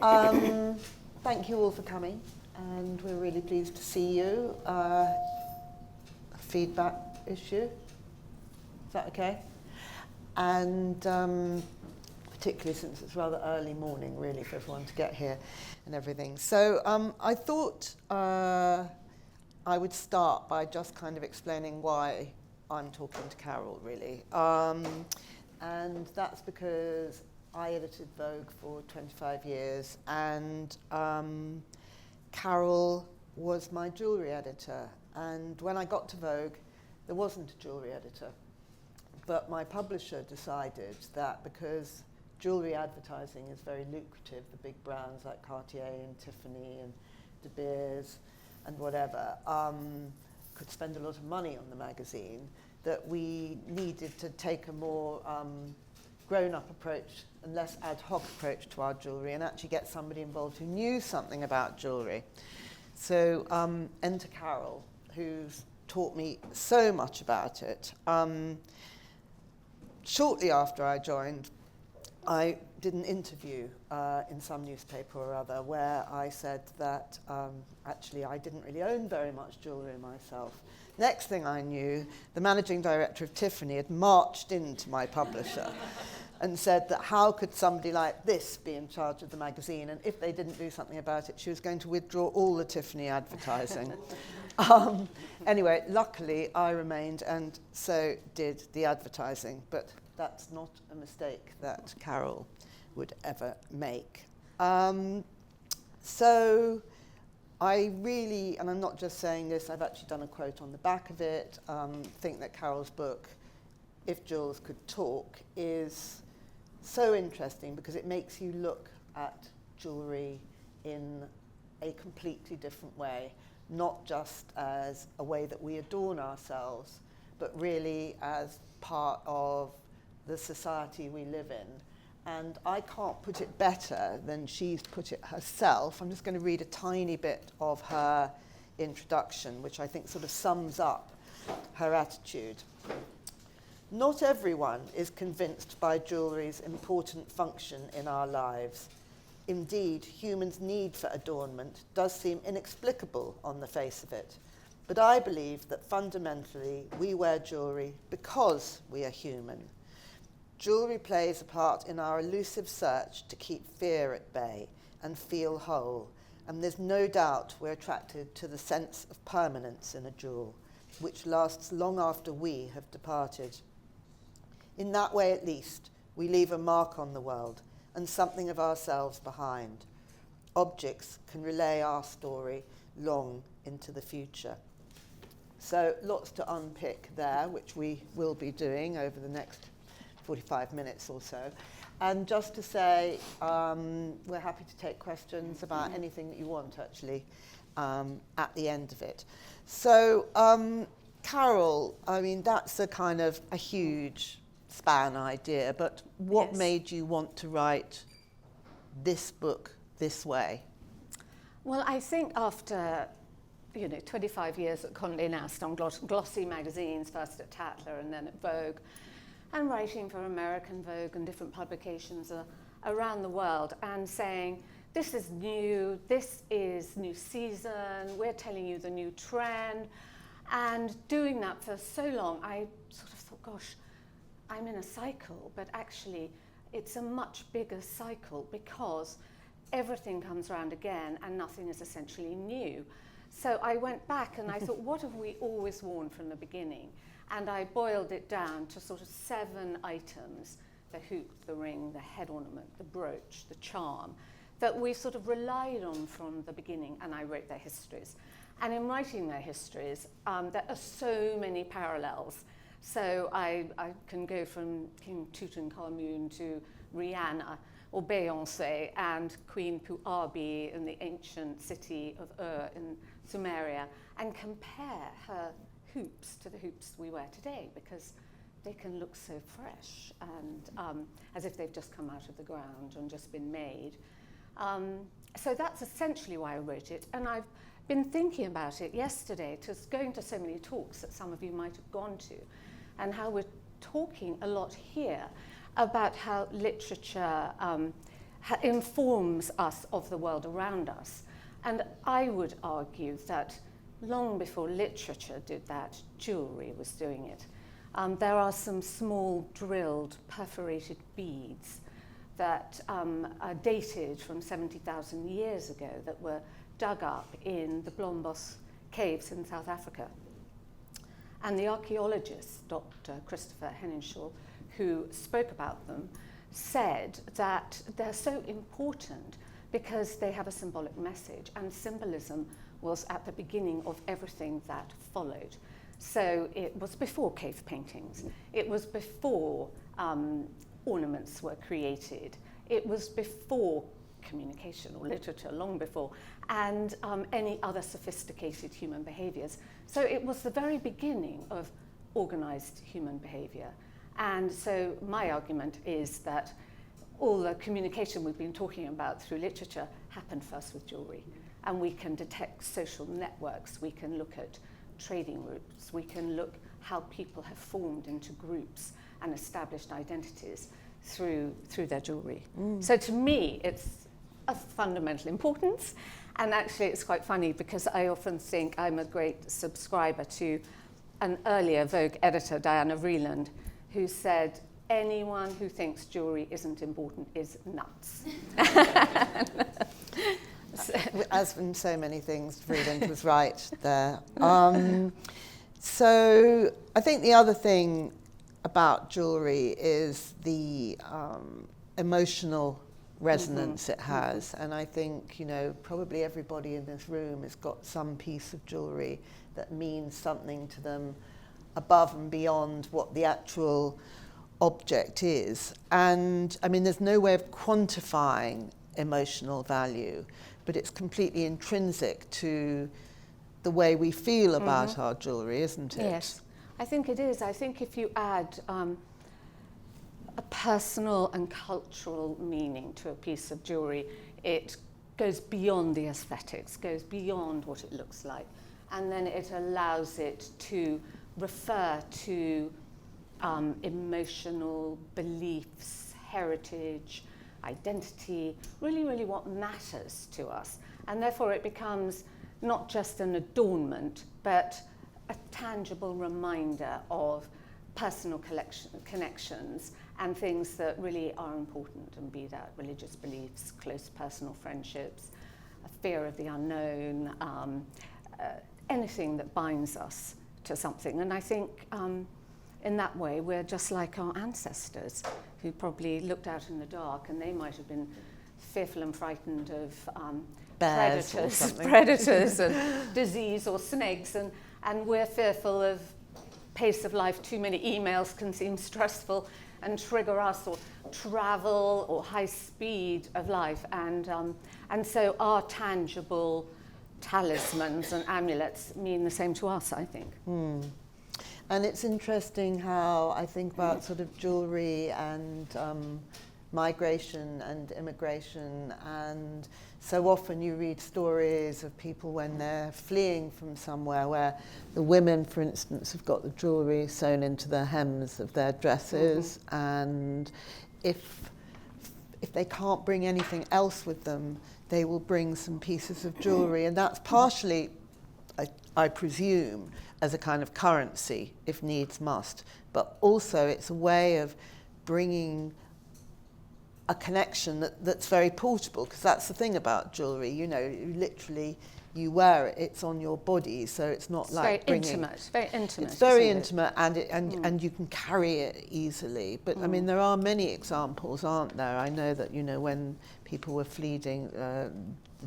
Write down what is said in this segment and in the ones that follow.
Thank you all for coming, and we're really pleased to see you. A feedback issue, is that okay? And particularly since it's rather early morning, really, for everyone to get here and everything. So I thought I would start by just kind of explaining why I'm talking to Carol, really. And that's because I edited Vogue for 25 years, and Carol was my jewellery editor. And when I got to Vogue, there wasn't a jewellery editor. But my publisher decided that because jewellery advertising is very lucrative, the big brands like Cartier and Tiffany and De Beers and whatever could spend a lot of money on the magazine, that we needed to take a more grown-up approach and less ad hoc approach to our jewellery and actually get somebody involved who knew something about jewellery. So enter Carol, who's taught me so much about it. Shortly after I joined, I did an interview in some newspaper or other where I said that actually I didn't really own very much jewellery myself. Next thing I knew, the managing director of Tiffany had marched into my publisher and said that how could somebody like this be in charge of the magazine, and if they didn't do something about it, she was going to withdraw all the Tiffany advertising. Anyway, luckily I remained, and so did the advertising, but that's not a mistake that Carol would ever make. So I really, and I'm not just saying this, I've actually done a quote on the back of it, think that Carol's book, If Jewels Could Talk, is so interesting because it makes you look at jewellery in a completely different way, not just as a way that we adorn ourselves, but really as part of the society we live in. And I can't put it better than she's put it herself. I'm just going to read a tiny bit of her introduction, which I think sort of sums up her attitude. Not everyone is convinced by jewellery's important function in our lives. Indeed, humans' need for adornment does seem inexplicable on the face of it. But I believe that fundamentally we wear jewellery because we are human. Jewellery plays a part in our elusive search to keep fear at bay and feel whole, and there's no doubt we're attracted to the sense of permanence in a jewel, which lasts long after we have departed. In that way, at least, we leave a mark on the world and something of ourselves behind. Objects can relay our story long into the future. So lots to unpick there, which we will be doing over the next 45 minutes or so. And just to say, we're happy to take questions about anything that you want, actually, at the end of it. So, Carol, I mean, that's a kind of a huge span idea, but what made you want to write this book this way? Well, I think after 25 years at Condé Nast on glossy magazines, first at Tatler and then at Vogue, and writing for American Vogue and different publications around the world, and saying, this is new, this is new season, we're telling you the new trend, and doing that for so long, I sort of thought, gosh, I'm in a cycle, but actually it's a much bigger cycle because everything comes around again and nothing is essentially new. So I went back and I thought, what have we always worn from the beginning? And I boiled it down to sort of 7 items: the hoop, the ring, the head ornament, the brooch, the charm, that we sort of relied on from the beginning, and I wrote their histories. And in writing their histories, there are so many parallels. So I can go from King Tutankhamun to Rihanna or Beyoncé and Queen Puabi in the ancient city of Ur in Sumeria, and compare her hoops to the hoops we wear today, because they can look so fresh and as if they've just come out of the ground and just been made. So that's essentially why I wrote it, and I've been thinking about it yesterday, going to so many talks that some of you might have gone to, and how we're talking a lot here about how literature informs us of the world around us. And I would argue that long before literature did that, jewellery was doing it. There are some small drilled perforated beads that are dated from 70,000 years ago that were dug up in the Blombos caves in South Africa. And the archaeologist, Dr. Christopher Henningshaw, who spoke about them, said that they're so important because they have a symbolic message, and symbolism was at the beginning of everything that followed. So it was before cave paintings, it was before ornaments were created, it was before communication or literature, long before, and any other sophisticated human behaviours. So it was the very beginning of organised human behaviour. And so my argument is that all the communication we've been talking about through literature happened first with jewellery. And we can detect social networks, we can look at trading routes, we can look how people have formed into groups and established identities through their jewellery. So to me, it's of fundamental importance. And actually, it's quite funny because I often think I'm a great subscriber to an earlier Vogue editor, Diana Vreeland, who said, anyone who thinks jewellery isn't important is nuts. As in so many things, Vreeland was right there. So I think the other thing about jewellery is the emotional resonance it has. And I think, probably everybody in this room has got some piece of jewellery that means something to them above and beyond what the actual object is. And I mean, there's no way of quantifying emotional value, but it's completely intrinsic to the way we feel about our jewellery, isn't it? Yes, I think it is. I think if you add a personal and cultural meaning to a piece of jewellery, it goes beyond the aesthetics, goes beyond what it looks like, and then it allows it to refer to emotional beliefs, heritage, identity, really what matters to us. And therefore it becomes not just an adornment, but a tangible reminder of personal connections and things that really are important, and be that religious beliefs, close personal friendships, a fear of the unknown, anything that binds us to something. And I think in that way we're just like our ancestors, who probably looked out in the dark and they might have been fearful and frightened of predators and disease or snakes, and we're fearful of pace of life. Too many emails can seem stressful and trigger us, or travel or high speed of life, and so our tangible talismans and amulets mean the same to us, I think. And it's interesting how I think about sort of jewellery and migration and immigration, and so often you read stories of people when they're fleeing from somewhere, where the women, for instance, have got the jewellery sewn into the hems of their dresses, and if they can't bring anything else with them, they will bring some pieces of jewellery, and that's partially, I presume, as a kind of currency, if needs must, but also it's a way of bringing a connection that's very portable, because that's the thing about jewellery, literally you wear it, it's on your body, so it's not like very intimate. It's very intimate, and you can carry it easily. But I mean, there are many examples, aren't there? I know that when people were fleeing, the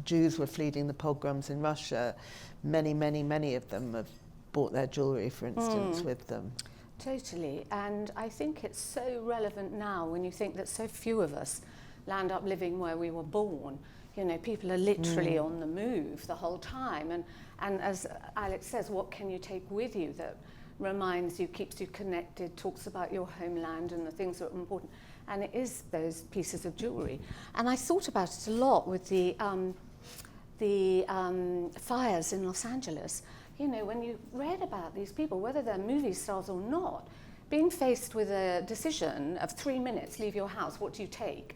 Jews were fleeing the pogroms in Russia, many of them have bought their jewellery, for instance, with them. Totally, and I think it's so relevant now when you think that so few of us land up living where we were born. People are literally on the move the whole time, and as Alex says, what can you take with you that reminds you, keeps you connected, talks about your homeland and the things that are important, and it is those pieces of jewellery. And I thought about it a lot with the fires in Los Angeles. When you read about these people, whether they're movie stars or not, being faced with a decision of 3 minutes, leave your house, what do you take?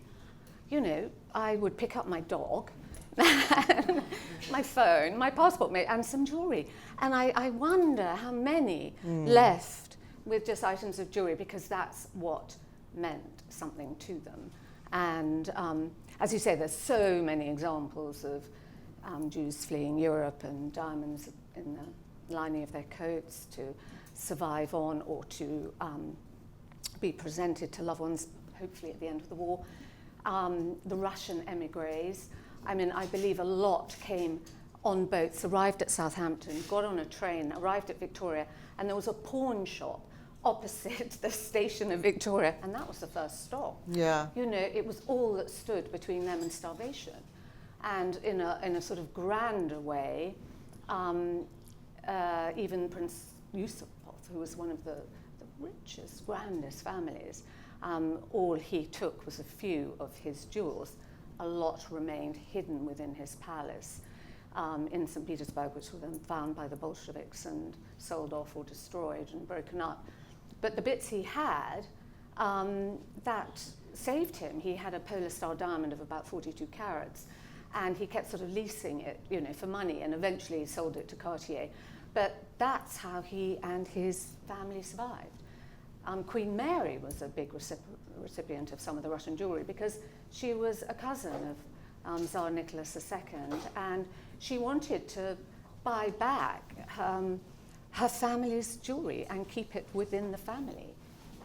I would pick up my dog, my phone, my passport, and some jewellery. And I wonder how many left with just items of jewellery, because that's what meant something to them. And as you say, there's so many examples of Jews fleeing Europe and diamonds in the lining of their coats to survive on, or to be presented to loved ones, hopefully at the end of the war. The Russian emigres, I mean, I believe a lot came on boats, arrived at Southampton, got on a train, arrived at Victoria, and there was a pawn shop opposite the station of Victoria, and that was the first stop. Yeah. You know, it was all that stood between them and starvation. And in a sort of grander way, even Prince Yusuf, who was one of the richest, grandest families, all he took was a few of his jewels. A lot remained hidden within his palace in St. Petersburg, which were then found by the Bolsheviks and sold off or destroyed and broken up. But the bits he had, that saved him. He had a Polar Star diamond of about 42 carats, and he kept sort of leasing it, you know, for money, and eventually he sold it to Cartier. But that's how he and his family survived. Queen Mary was a big recipient of some of the Russian jewellery, because she was a cousin of Tsar Nicholas II, and she wanted to buy back her family's jewellery and keep it within the family.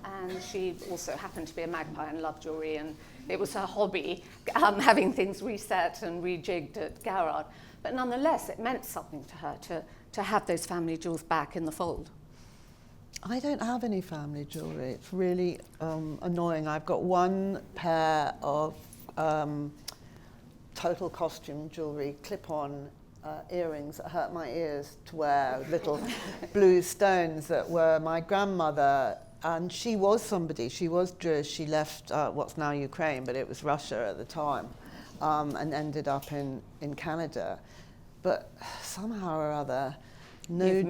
And she also happened to be a magpie and loved jewellery, and it was her hobby, having things reset and rejigged at Garrard. But nonetheless, it meant something to her to have those family jewels back in the fold. I don't have any family jewellery. It's really annoying. I've got one pair of total costume jewellery, clip-on earrings that hurt my ears to wear, little blue stones that were my grandmother. And she was somebody, she was Jewish. She left what's now Ukraine, but it was Russia at the time, and ended up in Canada. But somehow or other, no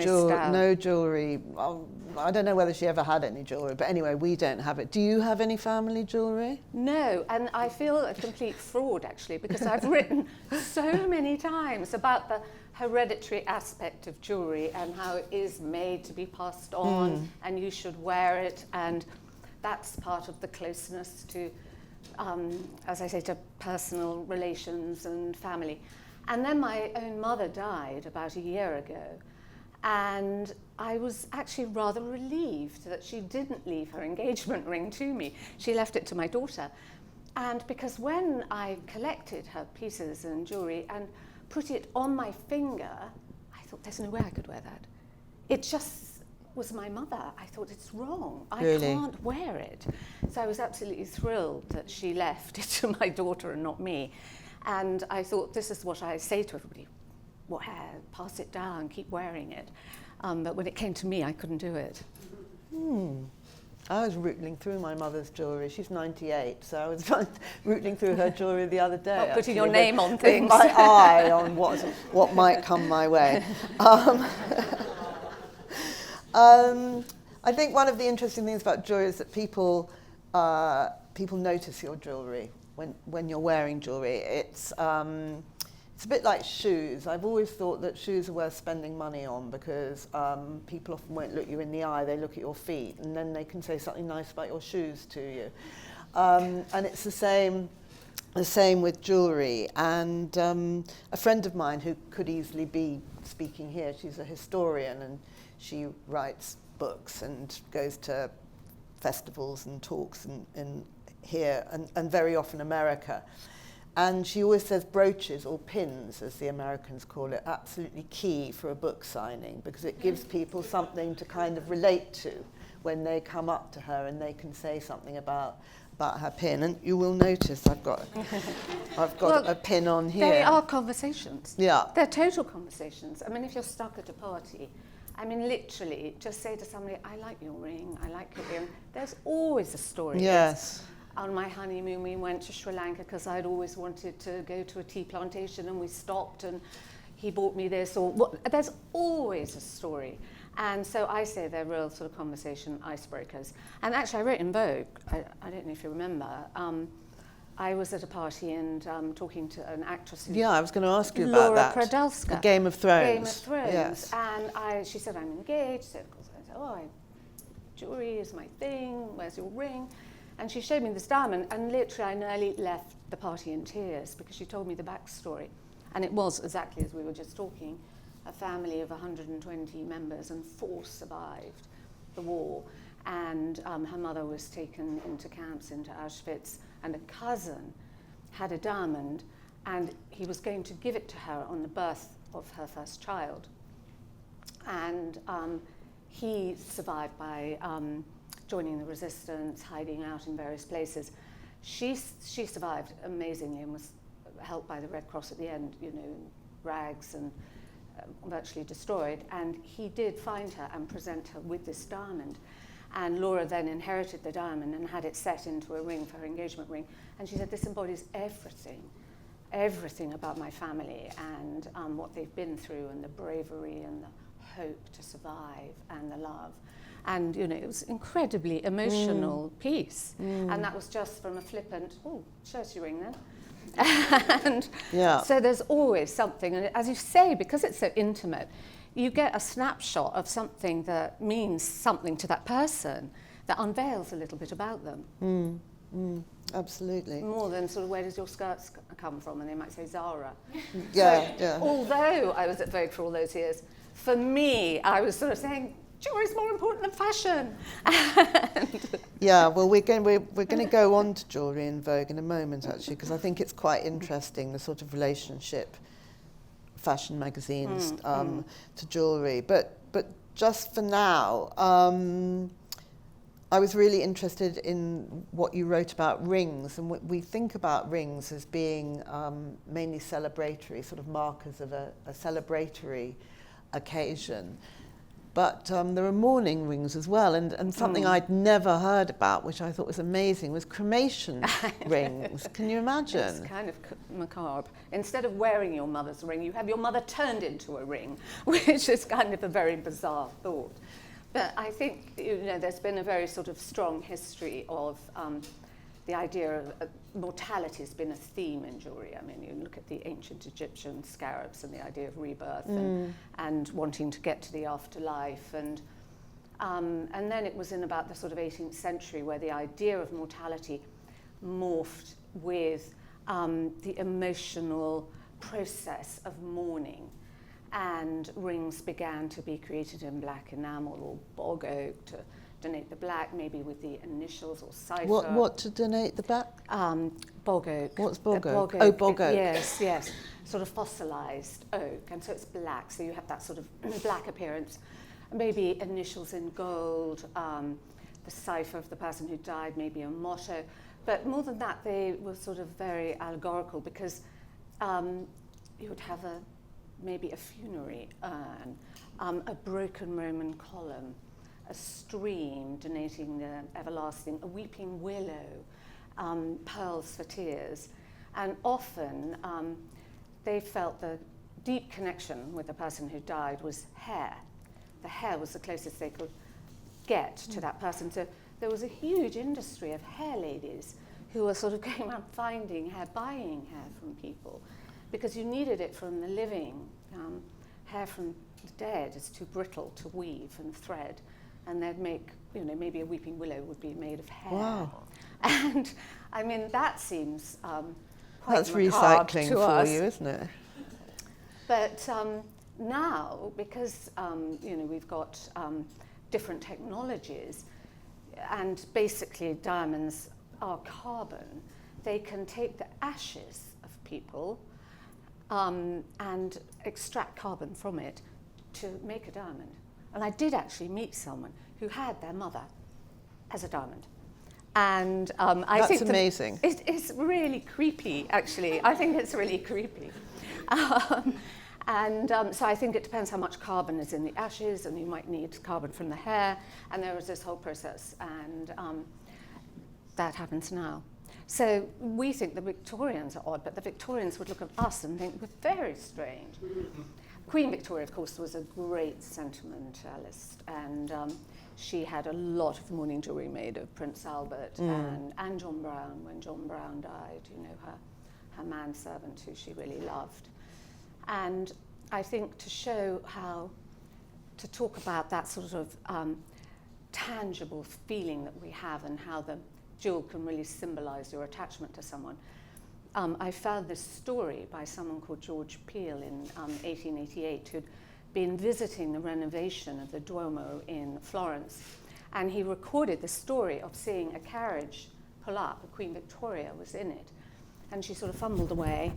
jewellery. Well, I don't know whether she ever had any jewellery, but anyway, we don't have it. Do you have any family jewellery? No, and I feel a complete fraud, actually, because I've written so many times about the hereditary aspect of jewellery and how it is made to be passed on, and you should wear it, and that's part of the closeness to, as I say, to personal relations and family. And then my own mother died about a year ago, and I was actually rather relieved that she didn't leave her engagement ring to me. She left it to my daughter. And because when I collected her pieces and jewellery and put it on my finger, I thought, there's no way I could wear that. It just was my mother. I thought, it's wrong. Really? I can't wear it. So I was absolutely thrilled that she left it to my daughter and not me. And I thought, this is what I say to everybody. Pass it down, keep wearing it. But when it came to me, I couldn't do it. I was rooting through my mother's jewellery. She's 98, so I was rooting through her jewellery the other day. Not putting your name on things. With my eye on what might come my way. I think one of the interesting things about jewellery is that people notice your jewellery when you're wearing jewellery. It's a bit like shoes. I've always thought that shoes are worth spending money on, because people often won't look you in the eye, they look at your feet, and then they can say something nice about your shoes to you. And it's the same with jewellery. And a friend of mine who could easily be speaking here, she's a historian, and she writes books and goes to festivals and talks in here and very often America. And she always says brooches, or pins as the Americans call it, absolutely key for a book signing, because it gives people something to kind of relate to when they come up to her and they can say something about her pin. And you will notice I've got well, a pin on here. They are conversations. Yeah. They're total conversations. I mean, if you're stuck at a party, I mean, literally, just say to somebody, I like your ring, I like your earring. There's always a story. Yes. On my honeymoon, we went to Sri Lanka because I'd always wanted to go to a tea plantation, and we stopped and he bought me this, or there's always a story. And so I say they're real sort of conversation icebreakers. And actually I wrote in Vogue, I don't know if you remember, I was at a party and talking to an actress. Yeah, I was going to ask you about that. Laura Pradalska. The Game of Thrones. Game of Thrones. Yes. And she said, I'm engaged. So of course I said, jewellery is my thing. Where's your ring? And she showed me this diamond, and literally I nearly left the party in tears because she told me the backstory. And it was exactly as we were just talking, a family of 120 members, and 4 survived the war. And her mother was taken into camps, into Auschwitz, and a cousin had a diamond, and he was going to give it to her on the birth of her first child. And he survived by joining the resistance, hiding out in various places. She survived amazingly and was helped by the Red Cross at the end, rags and virtually destroyed. And he did find her and present her with this diamond. And Laura then inherited the diamond and had it set into a ring for her engagement ring. And she said, this embodies everything about my family and what they've been through, and the bravery and the hope to survive and the love. And, it was incredibly emotional piece. And that was just from a flippant, shows your ring then. And so there's always something. And as you say, because it's so intimate, you get a snapshot of something that means something to that person, that unveils a little bit about them. Absolutely. More than sort of, where does your skirts come from? And they might say Zara. Although I was at Vogue for all those years, for me, I was sort of saying, jewellery is more important than fashion. Yeah, well, we're going to go on to jewellery in Vogue in a moment, actually, because I think it's quite interesting, the sort of relationship fashion magazines to jewellery. But just for now, I was really interested in what you wrote about rings, and we think about rings as being mainly celebratory, sort of markers of a celebratory occasion. But there are mourning rings as well, and something I'd never heard about, which I thought was amazing, was cremation rings. Can you imagine? It's kind of macabre. Instead of wearing your mother's ring, you have your mother turned into a ring, which is kind of a very bizarre thought. But I think there's been a very sort of strong history of the idea of mortality has been a theme in jewellery. I mean, you look at the ancient Egyptian scarabs and the idea of rebirth and wanting to get to the afterlife. And then it was in about the sort of 18th century where the idea of mortality morphed with the emotional process of mourning. And rings began to be created in black enamel or bog oak to donate the black, maybe with the initials or cipher. What to donate the black? Bog oak. What's bog oak? Bog oak. Oh, bog oak. Yes. Sort of fossilized oak, and so it's black. So you have that sort of black appearance. Maybe initials in gold, the cipher of the person who died, maybe a motto. But more than that, they were sort of very allegorical, because you would have maybe a funerary urn, a broken Roman column, a stream donating the everlasting, a weeping willow, pearls for tears. And often they felt the deep connection with the person who died was hair. The hair was the closest they could get to that person. So there was a huge industry of hair ladies who were sort of going around finding hair, buying hair from people, because you needed it from the living. Hair from the dead is too brittle to weave and thread, and they'd make, maybe a weeping willow would be made of hair. Wow. And I mean, that seems quite That's macabre recycling to for us. you, isn't it? But now, because we've got different technologies, and basically diamonds are carbon, they can take the ashes of people and extract carbon from it to make a diamond. And I did actually meet someone who had their mother as a diamond. And I think that's amazing. It's really creepy, actually. I think it's really creepy. So I think it depends how much carbon is in the ashes, and you might need carbon from the hair. And there was this whole process, and that happens now. So we think the Victorians are odd, but the Victorians would look at us and think we're very strange. Queen Victoria, of course, was a great sentimentalist, and she had a lot of mourning jewellery made of Prince Albert and John Brown. When John Brown died, you know, her manservant who she really loved. And I think to show how, to talk about that sort of tangible feeling that we have and how the jewel can really symbolise your attachment to someone. I found this story by someone called George Peel in 1888 who'd been visiting the renovation of the Duomo in Florence, and he recorded the story of seeing a carriage pull up. Queen Victoria was in it, and she sort of fumbled away,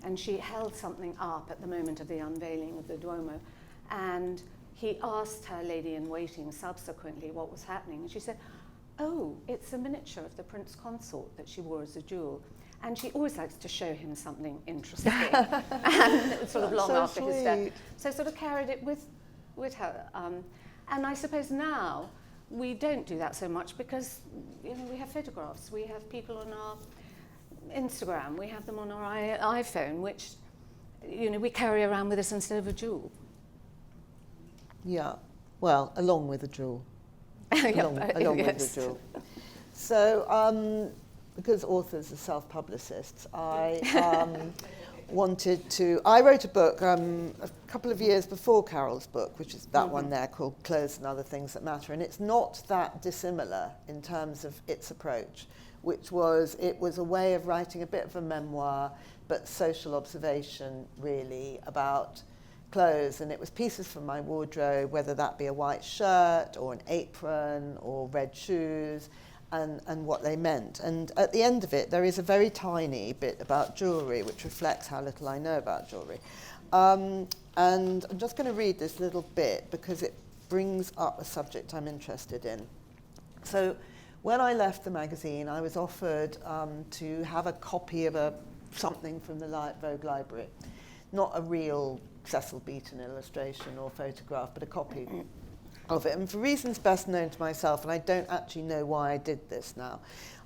and she held something up at the moment of the unveiling of the Duomo, and he asked her lady-in-waiting subsequently what was happening, and she said, "Oh, it's a miniature of the Prince Consort that she wore as a jewel." And she always likes to show him something interesting, and sort of long so after his death. So sort of carried it with her. And I suppose now we don't do that so much because, you know, we have photographs, we have people on our Instagram, we have them on our iPhone, which, you know, we carry around with us instead of a jewel. Yeah, well, along with a jewel. Along Yes. with the jewel. So, because authors are self-publicists, I I wrote a book a couple of years before Carol's book, which is that one there called Clothes and Other Things That Matter, and it's not that dissimilar in terms of its approach, it was a way of writing a bit of a memoir, but social observation really about clothes, and it was pieces from my wardrobe, whether that be a white shirt or an apron or red shoes, and what they meant. And at the end of it, there is a very tiny bit about jewellery, which reflects how little I know about jewellery. And I'm just going to read this little bit because it brings up a subject I'm interested in. So when I left the magazine, I was offered to have a copy of something from the Vogue library. Not a real Cecil Beaton illustration or photograph, but a copy of it. And for reasons best known to myself, and I don't actually know why I did this now,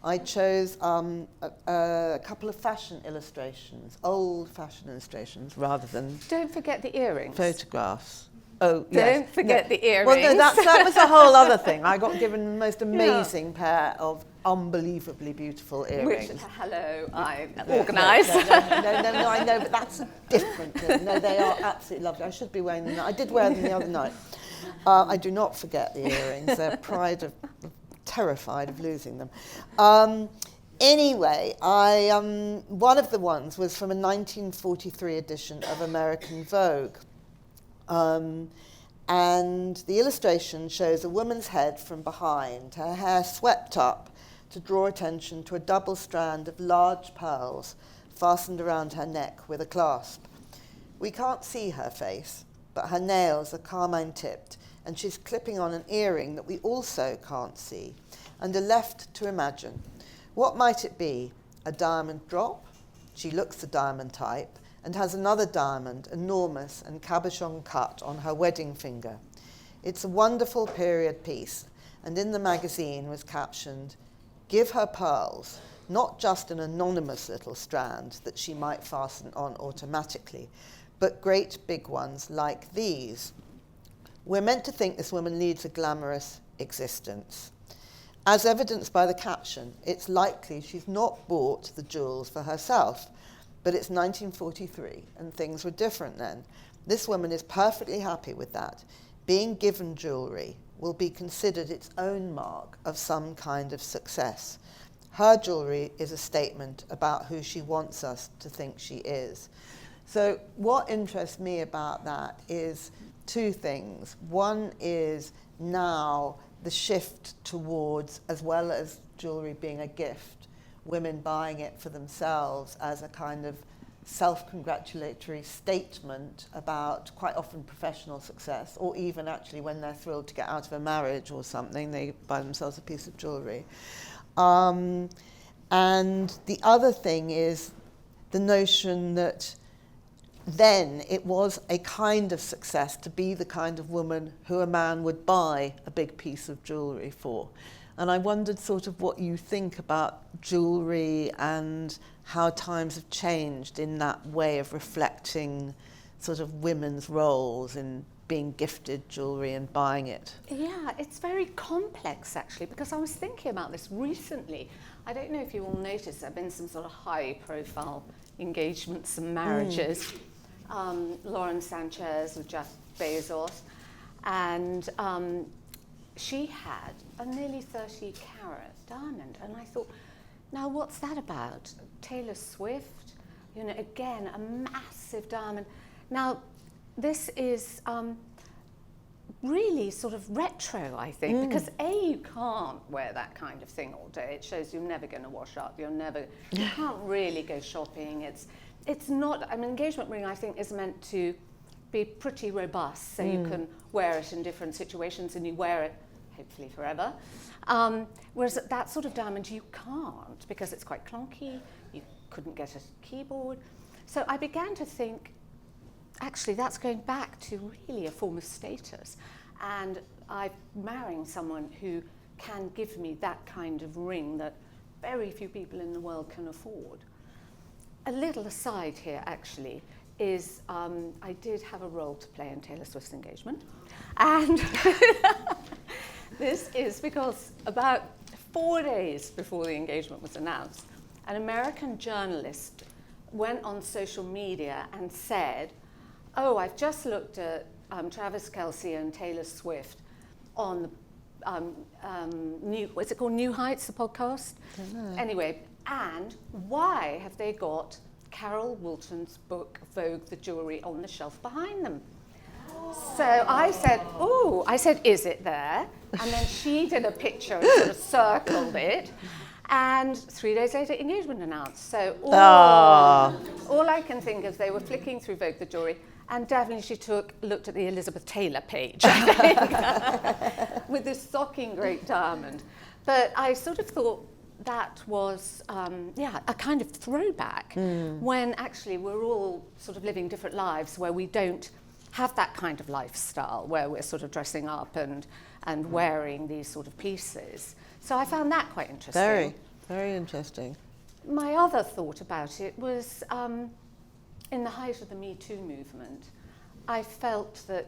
I chose a couple of fashion illustrations, old fashion illustrations, rather than Don't forget the earrings. photographs. Oh, yes. Don't forget the earrings. Well, no, that was a whole other thing. I got given the most amazing pair of unbelievably beautiful earrings. Which, hello, I organised. No, I know, but that's a different thing. No, they are absolutely lovely. I should be wearing them now. I did wear them the other night. I do not forget the earrings. They're terrified of losing them. Anyway, one of the ones was from a 1943 edition of American Vogue. And the illustration shows a woman's head from behind, her hair swept up to draw attention to a double strand of large pearls fastened around her neck with a clasp. We can't see her face, but her nails are carmine tipped, and she's clipping on an earring that we also can't see, and are left to imagine. What might it be? A diamond drop? She looks the diamond type, and has another diamond, enormous and cabochon cut, on her wedding finger. It's a wonderful period piece, and in the magazine was captioned, "Give her pearls, not just an anonymous little strand that she might fasten on automatically, but great big ones like these." We're meant to think this woman leads a glamorous existence. As evidenced by the caption, it's likely she's not bought the jewels for herself, but it's 1943 and things were different then. This woman is perfectly happy with that. Being given jewellery will be considered its own mark of some kind of success. Her jewellery is a statement about who she wants us to think she is. So what interests me about that is two things. One is now the shift towards, as well as jewellery being a gift, women buying it for themselves as a kind of self-congratulatory statement about quite often professional success, or even actually when they're thrilled to get out of a marriage or something, they buy themselves a piece of jewellery. And the other thing is the notion that then it was a kind of success to be the kind of woman who a man would buy a big piece of jewellery for. And I wondered sort of what you think about jewellery and how times have changed in that way of reflecting sort of women's roles in being gifted jewellery and buying it? Yeah, it's very complex actually, because I was thinking about this recently. I don't know if you all noticed, there have been some sort of high profile engagements and marriages. Lauren Sanchez with Jeff Bezos, and she had a nearly 30 carat diamond, and I thought, now what's that about? Taylor Swift, you know, again, a massive diamond. Now, this is really sort of retro, I think, because you can't wear that kind of thing all day. It shows you're never going to wash up. You can't really go shopping. It's not, an engagement ring, I think, is meant to be pretty robust, so you can wear it in different situations and you wear it, hopefully, forever. Whereas that sort of diamond, you can't, because it's quite clunky. You couldn't get a keyboard. So I began to think, actually, that's going back to really a form of status. And I'm marrying someone who can give me that kind of ring that very few people in the world can afford. A little aside here, actually, is I did have a role to play in Taylor Swift's engagement. And this is because about 4 days before the engagement was announced, an American journalist went on social media and said, oh, I've just looked at Travis Kelce and Taylor Swift on what's it called, New Heights, the podcast? Anyway, and why have they got Carol Woolton's book, Vogue the Jewellery, on the shelf behind them? So I said, is it there? And then she did a picture and sort of circled it. And 3 days later, engagement announced. So all I can think is they were flicking through Vogue the Jewellery, and definitely she looked at the Elizabeth Taylor page, I think, with this shocking great diamond. But I sort of thought that was, a kind of throwback when actually we're all sort of living different lives where we don't have that kind of lifestyle, where we're sort of dressing up and wearing these sort of pieces. So I found that quite interesting. Very, very interesting. My other thought about it was, in the height of the Me Too movement, I felt that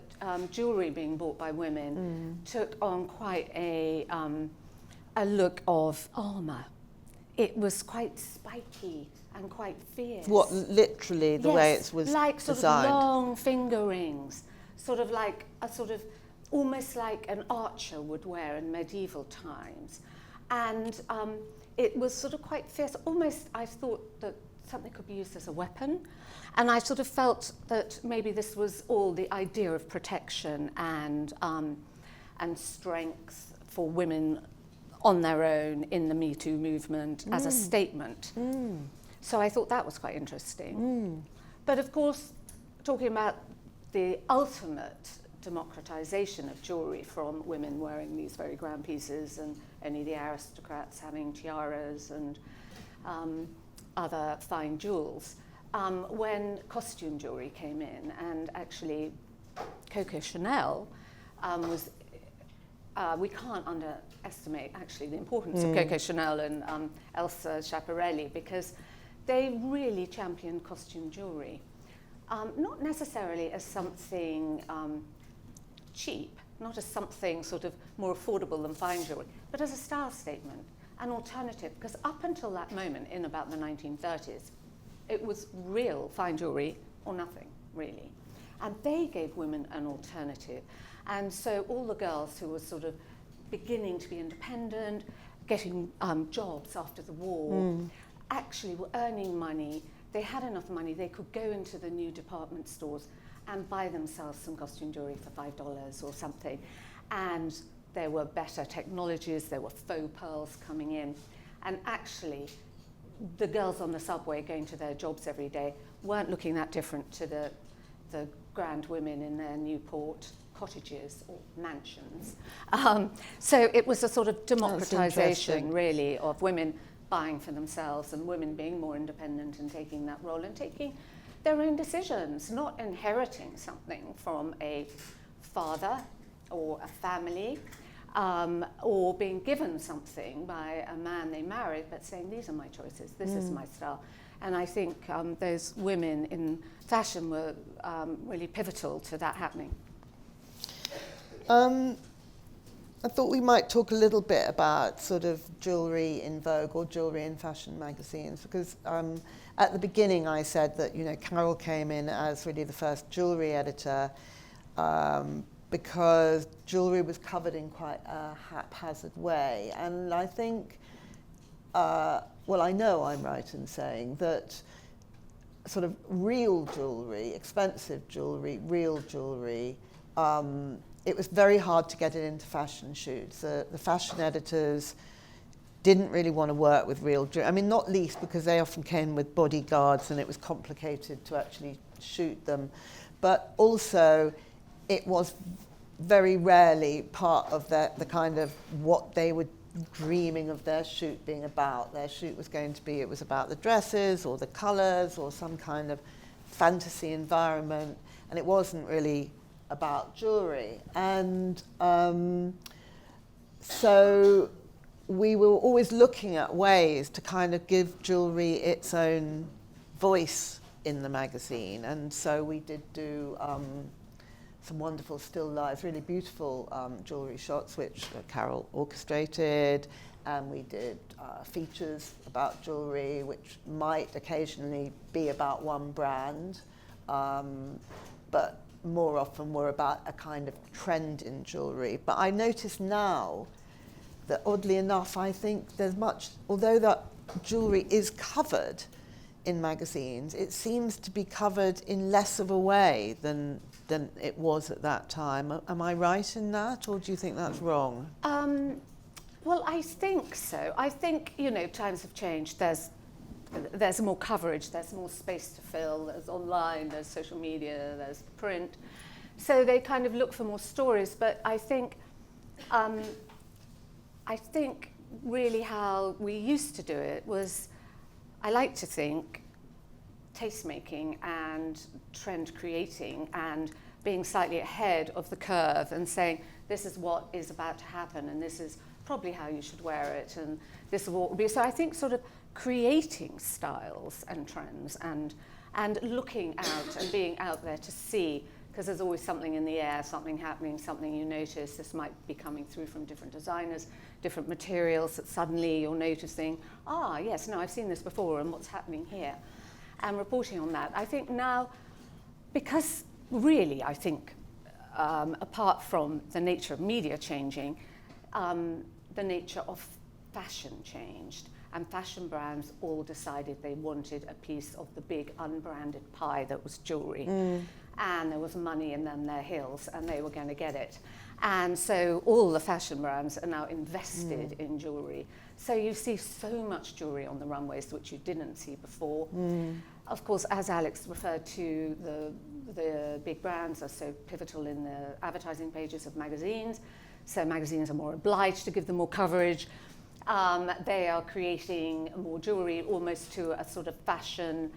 jewellery being bought by women took on quite a look of armour. It was quite spiky and quite fierce. What, literally, the way it was like sort designed? of long finger rings, sort of like a sort of, almost like an archer would wear in medieval times. And it was sort of quite fierce. Almost, I thought that something could be used as a weapon. And I sort of felt that maybe this was all the idea of protection and strength for women on their own in the Me Too movement as a statement. So I thought that was quite interesting. But of course, talking about the ultimate democratization of jewellery from women wearing these very grand pieces and only the aristocrats having tiaras and other fine jewels, when costume jewellery came in, and actually Coco Chanel was, we can't underestimate actually the importance of Coco Chanel and Elsa Schiaparelli, because they really championed costume jewellery. Not necessarily as something cheap, not as something sort of more affordable than fine jewellery, but as a style statement, an alternative, because up until that moment in about the 1930s, it was real fine jewellery or nothing, really. And they gave women an alternative. And so all the girls who were sort of beginning to be independent, getting jobs after the war, actually were earning money. They had enough money, they could go into the new department stores and buy themselves some costume jewellery for $5 or something. And there were better technologies, there were faux pearls coming in. And actually, the girls on the subway going to their jobs every day weren't looking that different to the grand women in their Newport cottages or mansions. So it was a sort of democratization, really, of women buying for themselves and women being more independent and taking that role and taking their own decisions, not inheriting something from a father or a family, or being given something by a man they married, but saying, these are my choices, this is my style. And I think those women in fashion were really pivotal to that happening. I thought we might talk a little bit about sort of jewellery in Vogue or jewellery in fashion magazines, because at the beginning I said that, you know, Carol came in as really the first jewellery editor because jewellery was covered in quite a haphazard way. And I think, well, I know I'm right in saying that sort of real jewellery, expensive jewellery, real jewellery, it was very hard to get it into fashion shoots. The fashion editors didn't really want to work with real jewellery. I mean, not least because they often came with bodyguards and it was complicated to actually shoot them. But also, it was very rarely part of the kind of what they were dreaming of their shoot being about. Their shoot was going to be, it was about the dresses or the colours or some kind of fantasy environment, and it wasn't really about jewellery. And so we were always looking at ways to kind of give jewellery its own voice in the magazine. And so we did do some wonderful still lives, really beautiful jewellery shots, which Carol orchestrated. And we did features about jewellery, which might occasionally be about one brand, but more often were about a kind of trend in jewellery. But I notice now that, oddly enough, I think there's much, although that jewellery is covered in magazines, it seems to be covered in less of a way than it was at that time. Am I right in that, or do you think that's wrong? Well, I think so. I think, you know, times have changed. There's more coverage, there's more space to fill, there's online, there's social media, there's print. So they kind of look for more stories, but I think really how we used to do it was, I like to think, taste-making and trend creating and being slightly ahead of the curve and saying, this is what is about to happen and this is probably how you should wear it and this is what will be. So I think sort of creating styles and trends and looking out and being out there to see, because there's always something in the air, something happening, something you notice. This might be coming through from different designers, different materials that suddenly you're noticing, yes, no, I've seen this before and what's happening here. And reporting on that. I think now, because really I think apart from the nature of media changing, the nature of fashion changed. And fashion brands all decided they wanted a piece of the big unbranded pie that was jewellery. And there was money in them, their heels, and they were going to get it. And so all the fashion brands are now invested in jewellery. So you see so much jewellery on the runways which you didn't see before. Of course, as Alex referred to, the big brands are so pivotal in the advertising pages of magazines. So magazines are more obliged to give them more coverage. They are creating more jewellery almost to a sort of fashion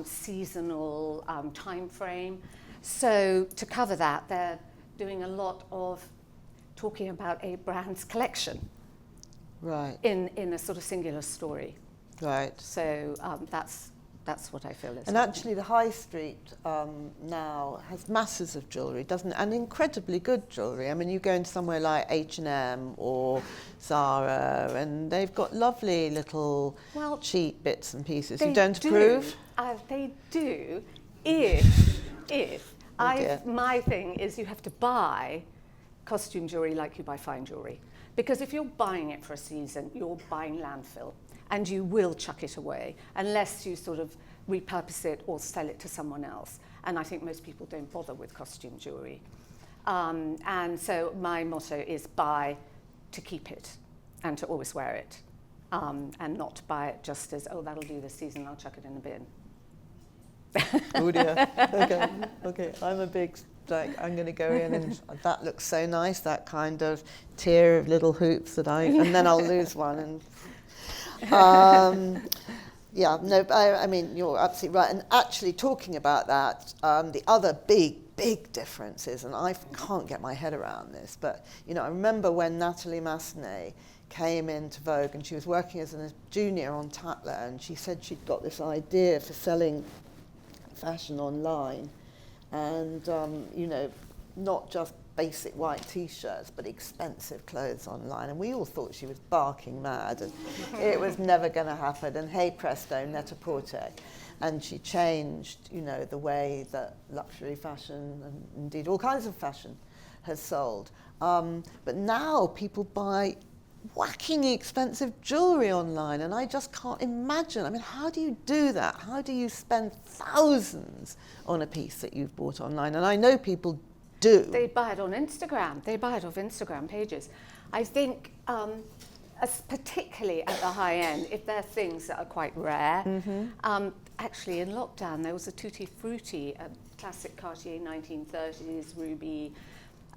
seasonal time frame. So to cover that, they're doing a lot of talking about a brand's collection. Right. In a sort of singular story. Right. So that's what I feel is. And actually the high street now has masses of jewellery, doesn't it? And incredibly good jewellery. I mean, you go into somewhere like H&M or Zara and they've got lovely little cheap bits and pieces. You don't approve? They do if my thing is you have to buy costume jewellery like you buy fine jewellery. Because if you're buying it for a season, you're buying landfill. And you will chuck it away unless you sort of repurpose it or sell it to someone else. And I think most people don't bother with costume jewellery. And so my motto is buy to keep it and to always wear it. And not buy it just as, that'll do this season, I'll chuck it in the bin. Oh dear. Okay. I'm a big, I'm going to go in and that looks so nice, that kind of tier of little hoops and then I'll lose one. And Yeah, no, I mean, you're absolutely right. And actually talking about that, the other big difference is, and I can't get my head around this, but, you know, I remember when Natalie Massenet came into Vogue and she was working as a junior on Tatler, and she said she'd got this idea for selling fashion online and, you know, not just basic white t-shirts, but expensive clothes online. And we all thought she was barking mad and it was never going to happen. And hey presto, net-a-porter. And she changed, you know, the way that luxury fashion and indeed all kinds of fashion has sold. But now people buy whackingly expensive jewellery online, and I just can't imagine. I mean, how do you do that? How do you spend thousands on a piece that you've bought online? And I know people do. They buy it on Instagram. They buy it off Instagram pages. I think, particularly at the high end, if they're things that are quite rare. Actually, in lockdown, there was a Tutti Frutti, a classic Cartier 1930s ruby,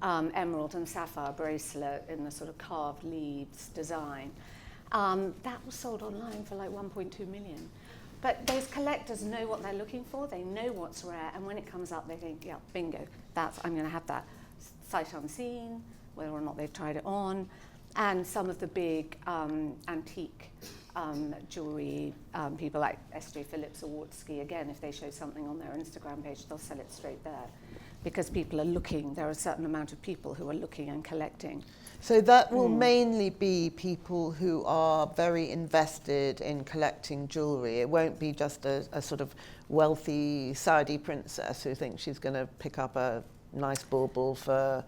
emerald and sapphire bracelet in the sort of carved leaves design. That was sold online for like 1.2 million. But those collectors know what they're looking for, they know what's rare, and when it comes up, they think, yeah, bingo, I'm going to have that. Sight unseen, whether or not they've tried it on, and some of the big antique jewellery people like S.J. Phillips or Wartski, again, if they show something on their Instagram page, they'll sell it straight there. Because people are looking, there are a certain amount of people who are looking and collecting. So that will mainly be people who are very invested in collecting jewellery. It won't be just a sort of wealthy Saudi princess who thinks she's going to pick up a nice bauble for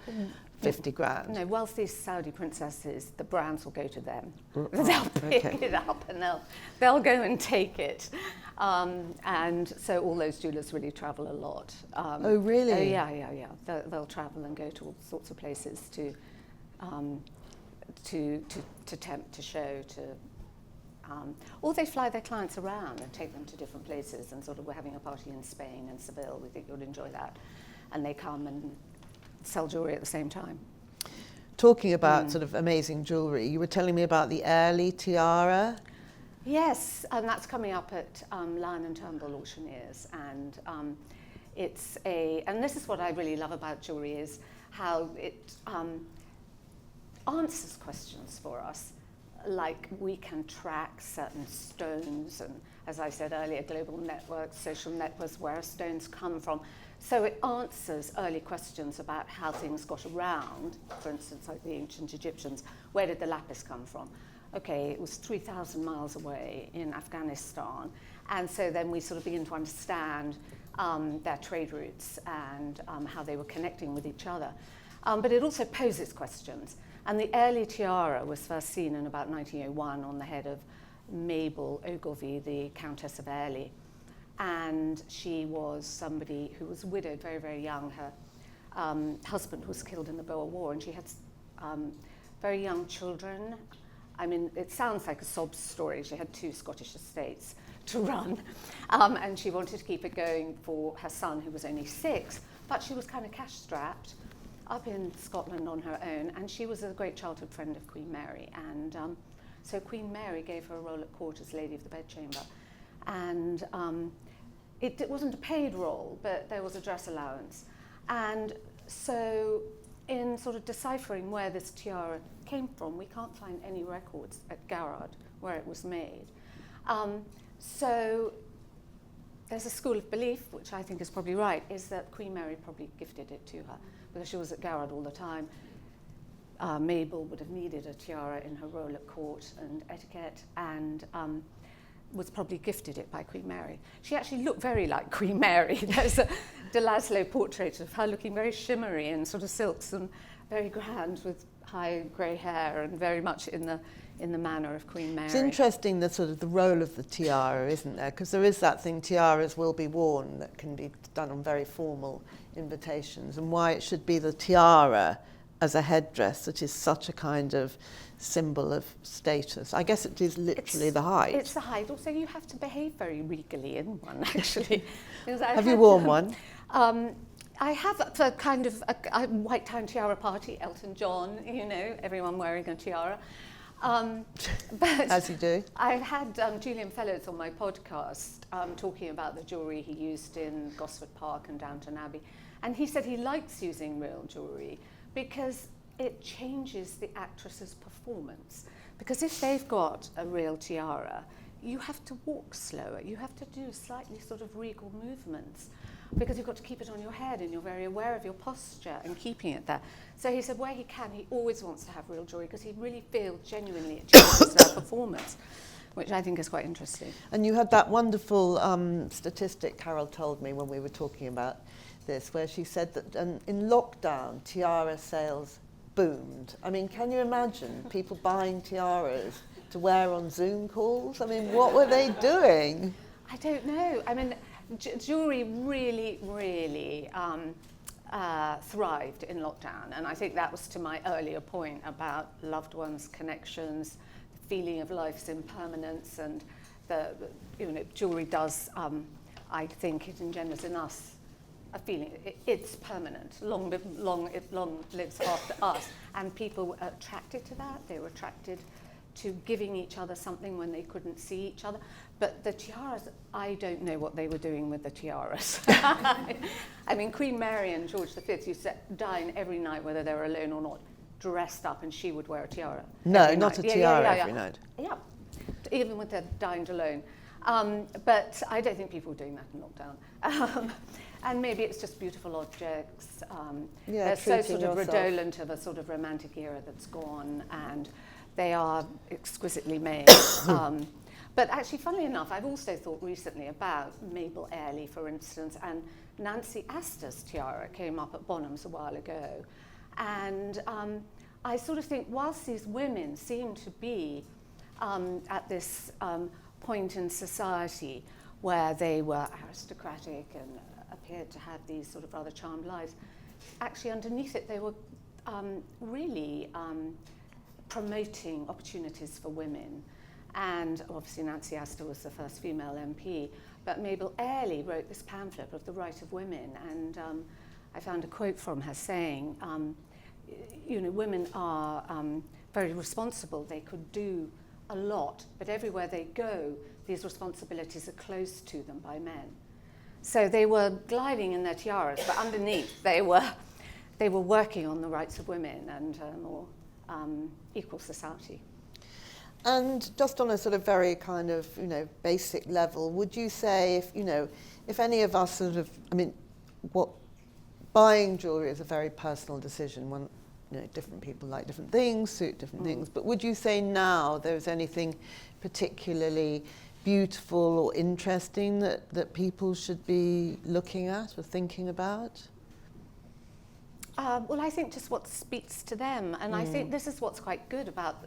50 grand. No, wealthy Saudi princesses, the brands will go to them. They'll pick it up and they'll go and take it. And so all those jewellers really travel a lot. Oh, really? Yeah. They'll travel and go to all sorts of places to tempt, to show, or they fly their clients around and take them to different places and sort of, we're having a party in Spain and Seville, we think you'll enjoy that. And they come and sell jewellery at the same time. Talking about sort of amazing jewellery, you were telling me about the Early tiara. Yes, and that's coming up at Lion & Turnbull Auctioneers, and and this is what I really love about jewellery, is how it answers questions for us, like we can track certain stones, and as I said earlier, global networks, social networks, where stones come from. So it answers early questions about how things got around. For instance, like the ancient Egyptians, where did the lapis come from? Okay, it was 3,000 miles away in Afghanistan. And so then we sort of begin to understand their trade routes and how they were connecting with each other. But it also poses questions. And the early tiara was first seen in about 1901 on the head of Mabel Ogilvie, the Countess of Airlie. And she was somebody who was widowed very, very young. Her husband was killed in the Boer War, and she had very young children. I mean, it sounds like a sob story. She had 2 Scottish estates to run, and she wanted to keep it going for her son, who was only 6, but she was kind of cash-strapped up in Scotland on her own, and she was a great childhood friend of Queen Mary, and so Queen Mary gave her a role at court as Lady of the Bedchamber, and it wasn't a paid role, but there was a dress allowance, and so in sort of deciphering where this tiara came from, we can't find any records at Garrard where it was made. So there's a school of belief, which I think is probably right, is that Queen Mary probably gifted it to her because she was at Garrard all the time. Mabel would have needed a tiara in her role at court and etiquette, and was probably gifted it by Queen Mary. She actually looked very like Queen Mary. There's a de Laszlo portrait of her looking very shimmery in sort of silks and very grand with high grey hair and very much in the manner of Queen Mary. It's interesting the sort of the role of the tiara, isn't there? Because there is that thing, tiaras will be worn, that can be done on very formal invitations, and why it should be the tiara as a headdress that is such a kind of symbol of status. I guess it is literally the height. It's the height. Also, you have to behave very regally in one, actually. Have you worn one? I have for kind of a white town tiara party, Elton John, you know, everyone wearing a tiara. But As you do. I've had Julian Fellows on my podcast talking about the jewellery he used in Gosford Park and Downton Abbey. And he said he likes using real jewellery because it changes the actress's performance. Because if they've got a real tiara, you have to walk slower. You have to do slightly sort of regal movements because you've got to keep it on your head and you're very aware of your posture and keeping it there. So he said where he can, he always wants to have real jewellery because he really feels genuinely it changes their performance, which I think is quite interesting. And you had that wonderful statistic Carol told me when we were talking about this, where she said that in lockdown, tiara sales boomed. I mean, can you imagine people buying tiaras to wear on Zoom calls? I mean, what were they doing? I don't know. I mean, jewellery really, really thrived in lockdown. And I think that was to my earlier point about loved ones, connections, the feeling of life's impermanence, and jewellery does, I think it engenders in us a feeling it's permanent, long lives after us. And people were attracted to that. They were attracted to giving each other something when they couldn't see each other. But the tiaras, I don't know what they were doing with the tiaras. I mean, Queen Mary and George V used to dine every night, whether they were alone or not, dressed up, and she would wear a tiara. No, not a tiara every night. Yeah, even with their dined alone. But I don't think people were doing that in lockdown. And maybe it's just beautiful objects. They're so sort of redolent of a sort of romantic era that's gone, and they are exquisitely made. But actually, funnily enough, I've also thought recently about Mabel Airlie, for instance, and Nancy Astor's tiara came up at Bonham's a while ago. And I sort of think, whilst these women seem to be at this point in society where they were aristocratic and appeared to have these sort of rather charmed lives, actually underneath it they were really promoting opportunities for women. And obviously Nancy Astor was the first female MP, but Mabel Airlie wrote this pamphlet of the right of women, and I found a quote from her saying, women are very responsible, they could do a lot, but everywhere they go, these responsibilities are close to them by men. So they were gliding in their tiaras, but underneath they were working on the rights of women and a more equal society. And just on a sort of very kind of, basic level, would you say if any of us sort of, buying jewellery is a very personal decision. One, different people like different things, suit different things. But would you say now there's anything particularly beautiful or interesting that people should be looking at or thinking about? Well, I think just what speaks to them. And I think this is what's quite good about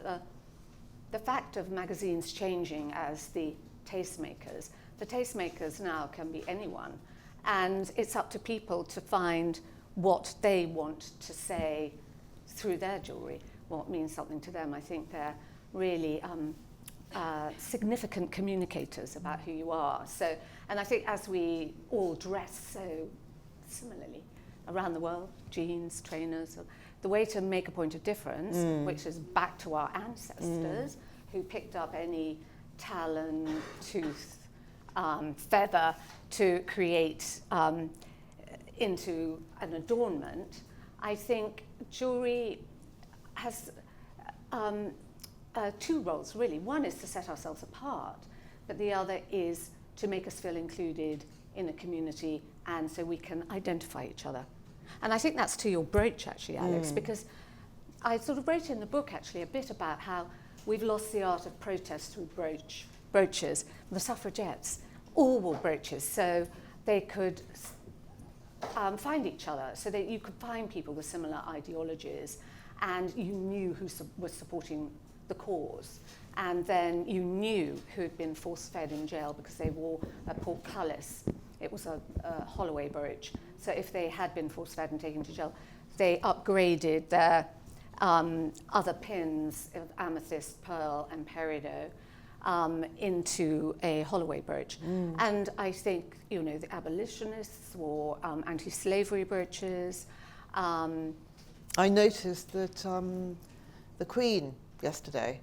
the fact of magazines changing as the tastemakers. The tastemakers now can be anyone. And it's up to people to find what they want to say through their jewellery, what means something to them. I think they're really significant communicators about who you are. So, and I think as we all dress so similarly around the world, jeans, trainers, the way to make a point of difference, which is back to our ancestors who picked up any talon, tooth, feather to create into an adornment. I think jewellery has two roles, really. One is to set ourselves apart, but the other is to make us feel included in a community, and so we can identify each other. And I think that's to your brooch, actually, Alex, because I sort of wrote in the book, actually, a bit about how we've lost the art of protest through brooches. The suffragettes all wore brooches, so they could find each other, so that you could find people with similar ideologies, and you knew who was supporting the cause. And then you knew who had been force-fed in jail because they wore a portcullis. It was a Holloway brooch. So if they had been force-fed and taken to jail, they upgraded their other pins of amethyst, pearl, and peridot into a Holloway brooch. And I think, the abolitionists wore anti-slavery brooches. I noticed that the Queen yesterday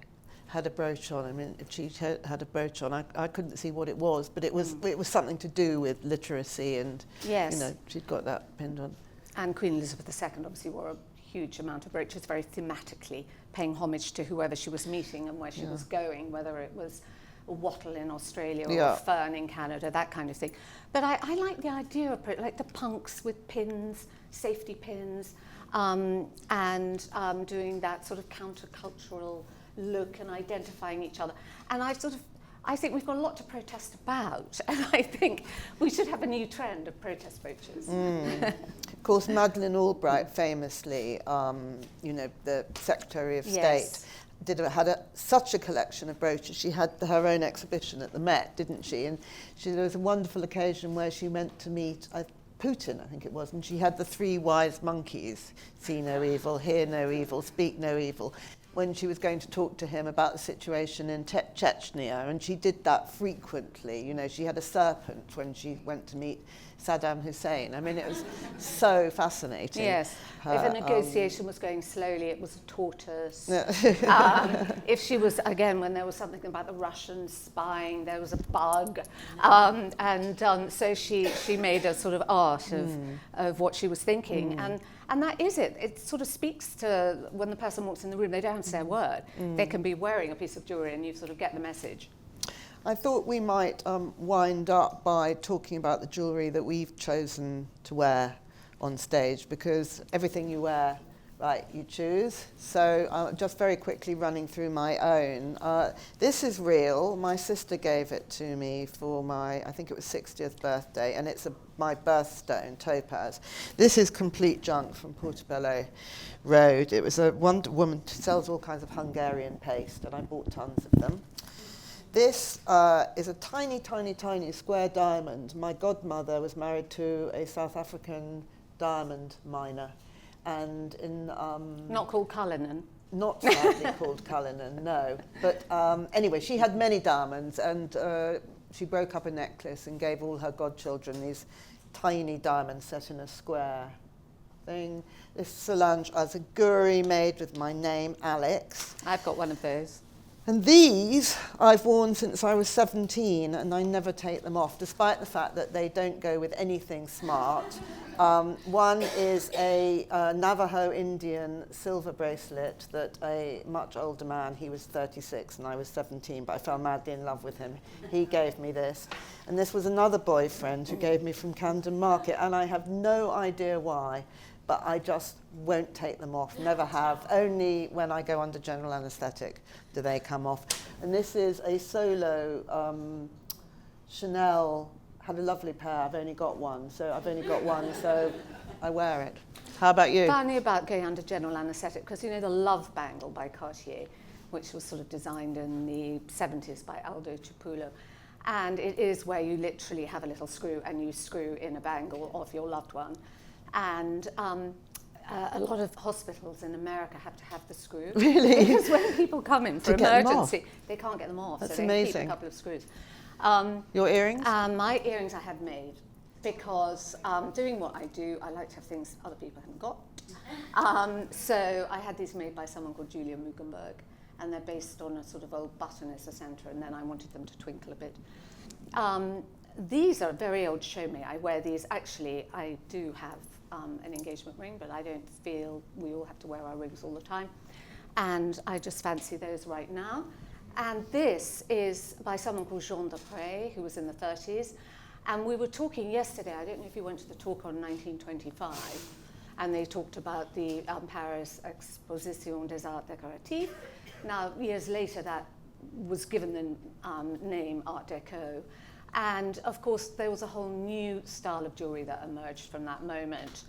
had a brooch on. I mean, if she had a brooch on, I couldn't see what it was, but it was something to do with literacy, and yes. you know, she'd got that pinned on. And Queen Elizabeth II obviously wore a huge amount of brooches, very thematically paying homage to whoever she was meeting and where she was going, whether it was a wattle in Australia or a fern in Canada, that kind of thing. But I like the idea of like the punks with pins, safety pins, and doing that sort of countercultural look and identifying each other. And I think we've got a lot to protest about, and I think we should have a new trend of protest brooches. Of course, Madeleine Albright famously, you know, the Secretary of State, had such a collection of brooches. She had her own exhibition at the Met, didn't she? And there was a wonderful occasion where she went to meet Putin, I think it was, and she had the 3 wise monkeys: see no evil, hear no evil, speak no evil, when she was going to talk to him about the situation in Chechnya, and she did that frequently. You know, she had a serpent when she went to meet Saddam Hussein. I mean, it was so fascinating. Yes. If a negotiation was going slowly, it was a tortoise. If she was, again, when there was something about the Russians spying, there was a bug. So she made a sort of art of what she was thinking. And that is it. It sort of speaks to when the person walks in the room, they don't have to say a word. They can be wearing a piece of jewellery and you sort of get the message. I thought we might wind up by talking about the jewellery that we've chosen to wear on stage, because everything you wear, right, you choose. So just very quickly running through my own. This is real. My sister gave it to me for my, I think it was 60th birthday, and it's my birthstone, topaz. This is complete junk from Portobello Road. It was a Wonder Woman who sells all kinds of Hungarian paste, and I bought tons of them. This is a tiny, tiny, tiny square diamond. My godmother was married to a South African diamond miner, and in not called Cullinan. Not sadly called Cullinan, no. But anyway, she had many diamonds, and she broke up a necklace and gave all her godchildren these tiny diamonds set in a square thing. This Solange Azaguri made with my name, Alex. I've got one of those. And these I've worn since I was 17, and I never take them off, despite the fact that they don't go with anything smart. One is a Navajo Indian silver bracelet that a much older man, he was 36 and I was 17, but I fell madly in love with him. He gave me this. And this was another boyfriend who gave me from Camden Market, and I have no idea why, but I just won't take them off, never have. Only when I go under general anaesthetic do they come off. And this is a solo Chanel, had a lovely pair. I've only got one, so I wear it. How about you? Funny about going under general anaesthetic, because you know the Love Bangle by Cartier, which was sort of designed in the 70s by Aldo Cipulo. And it is where you literally have a little screw and you screw in a bangle of your loved one. And a lot of hospitals in America have to have the screw. Really? Because when people come in for emergency, they can't get them off. That's so they amazing. keep a couple of screws. Your earrings? My earrings I had made because doing what I do, I like to have things other people haven't got. So I had these made by someone called Julia Mugenberg, and they're based on a sort of old button as a centre, and then I wanted them to twinkle a bit. These are very old show me. I wear these. Actually, I do have an engagement ring, but I don't feel we all have to wear our rings all the time. And I just fancy those right now. And this is by someone called Jean Desprez, who was in the 30s. And we were talking yesterday, I don't know if you went to the talk on 1925, and they talked about the Paris Exposition des Arts Décoratifs. Now, years later, that was given the name Art Deco. And of course, there was a whole new style of jewellery that emerged from that moment.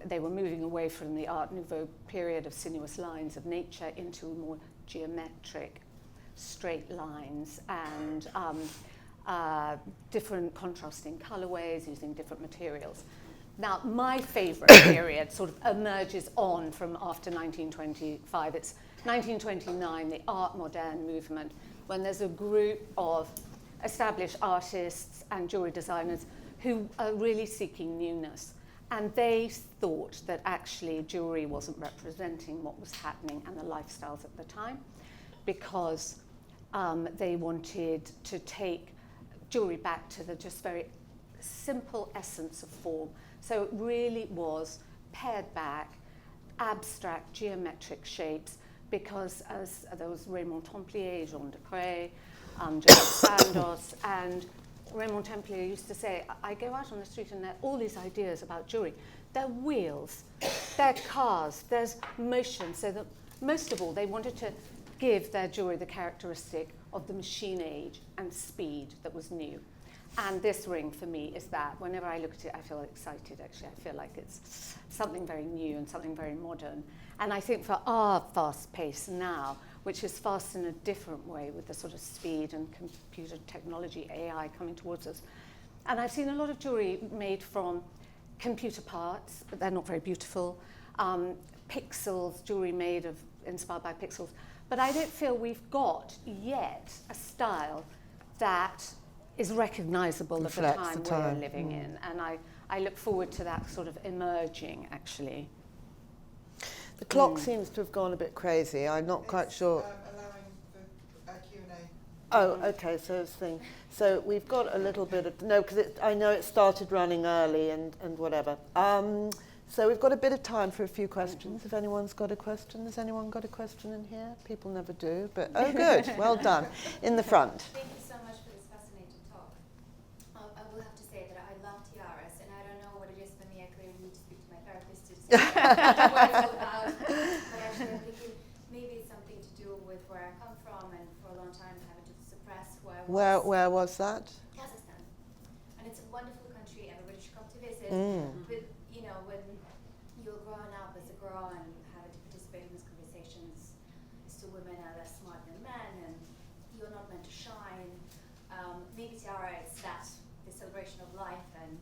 They were moving away from the Art Nouveau period of sinuous lines of nature into more geometric, straight lines and different contrasting colourways using different materials. Now, my favourite period sort of emerges on from after 1925. It's 1929, the Art Moderne movement, when there's a group of established artists and jewellery designers who are really seeking newness. And they thought that actually jewellery wasn't representing what was happening and the lifestyles at the time, because they wanted to take jewellery back to the just very simple essence of form. So it really was pared back, abstract geometric shapes, because as there was Raymond Templier, Jean de Cray, Joseph Sandos, and Raymond Templier used to say, I go out on the street and there are all these ideas about jewellery. They're wheels, they're cars, there's motion. So that most of all, they wanted to give their jewellery the characteristic of the machine age and speed that was new. And this ring, for me, is that. Whenever I look at it, I feel excited, actually. I feel like it's something very new and something very modern. And I think for our fast pace now, which is fast in a different way with the sort of speed and computer technology, AI coming towards us. And I've seen a lot of jewellery made from computer parts, but they're not very beautiful. Pixels, jewellery inspired by pixels. But I don't feel we've got yet a style that is recognisable of the time we're living in. And I look forward to that sort of emerging, actually. The clock seems to have gone a bit crazy. I'm not quite sure. Allowing for Q&A. Oh, okay, so it's thing. So we've got a little bit of, no, because I know it started running early and whatever. So we've got a bit of time for a few questions. If anyone's got a question, has anyone got a question in here? People never do, but oh good, well done. In the front. Thank you so much for this fascinating talk. I will have to say that I love tiaras, and I don't know what it is for me. I clearly need to speak to my therapist to say what it's all about. But actually, I'm thinking maybe it's something to do with where I come from, and for a long time having to suppress who I was. Where was that? Kazakhstan. And it's a wonderful country. Everybody should come to visit. But you know, when you're growing up as a girl and having to participate in these conversations, as to women are less smart than men, and you're not meant to shine. Maybe tiara is that, the celebration of life and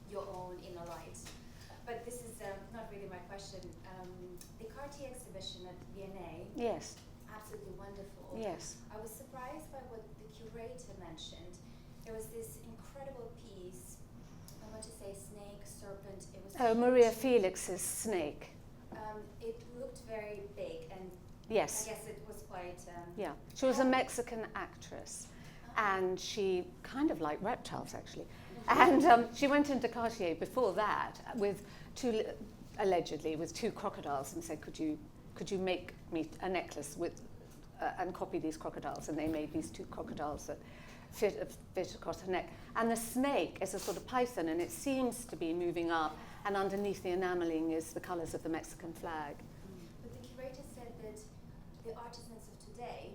your own inner light. But this is not really my question. The Cartier exhibition at V&A, Yes, absolutely wonderful. yes. I was surprised by what the curator mentioned. There was this incredible piece, I want to say snake, serpent. It was Maria huge. Felix's snake. It looked very big, and Yes. I guess it was quite... Yeah, she was a Mexican actress, and she kind of liked reptiles, actually. And she went into Cartier before that with allegedly with two crocodiles, and said, could you make me a necklace with and copy these crocodiles? And they made these two crocodiles that fit across her neck. And the snake is a sort of python, and it seems to be moving up, and underneath the enameling is the colours of the Mexican flag. But the curator said that the artisans of today